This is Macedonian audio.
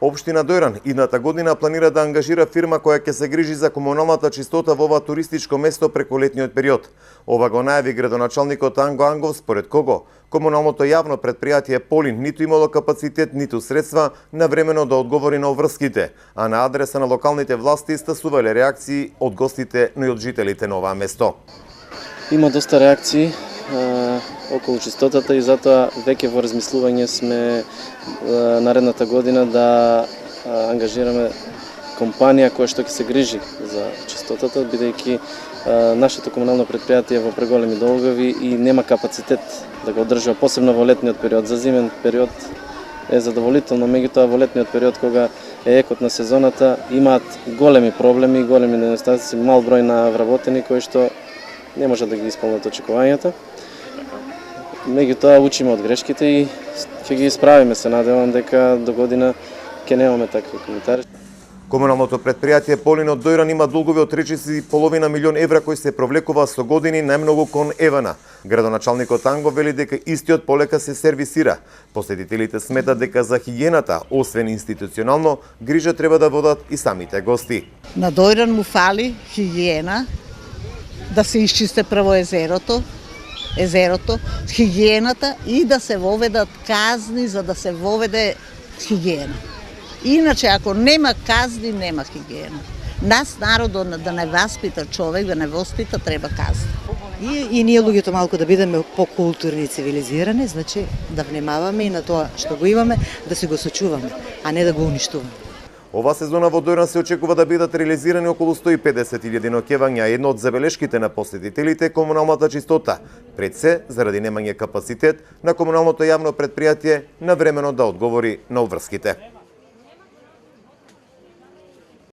Општина Дојран идната година планира да ангажира фирма која ќе се грижи за комуналната чистота во ова туристичко место преку летниот период. Ова го најави градоначалникот Анго Ангов, според кого комуналното јавно претпријатие Полин ниту имало капацитет, ниту средства навремено да одговори на обврските, а на адреса на локалните власти стасувале реакции од гостите, но и од жителите на оваа место. Има доста реакции околу чистотата и затоа веќе во размислување сме наредната година да ангажираме компанија која што ќе се грижи за чистотата, бидејќи нашето комунално претпријатие во преголеми долгови и нема капацитет да го одржува, посебно во летниот период. За зимен период е задоволително, меѓутоа во летниот период кога е екот на сезоната имаат големи проблеми, големи недостатоци, мал број на вработени кои што не може да ги исполнат очекувањата. Меѓутоа учиме од грешките и ќе ги исправиме. Се надевам дека до година ќе немаме такви коментари. Комуналното претпријатие Полин од Дојран има долгови од речиси половина милион евра кои се провлекува со години, најмногу кон Евана. Градоначалникот Анго вели дека истиот полека се сервисира. Посетителите сметат дека за хигиената, освен институционално, грижа треба да водат и самите гости. На Дојран му фали хигиена, да се исчисте прво езерото, хигиената и да се воведат казни за да се воведе хигиена. Иначе, ако нема казни, нема хигиена. Нас, народот, да не воспита човек, да не воспита, треба казни. И ние луѓето малку да бидеме покултурни и цивилизирани, значи да внимаваме и на тоа што го имаме, да си го сочуваме, а не да го уништуваме. Ова сезона во Дојран се очекува да бидат реализирани околу 150.000 ноќевања, а едно од забелешките на посетителите е комуналната чистота. Пред се, заради немање капацитет на комуналното јавно претпријатие навремено да одговори на обврските.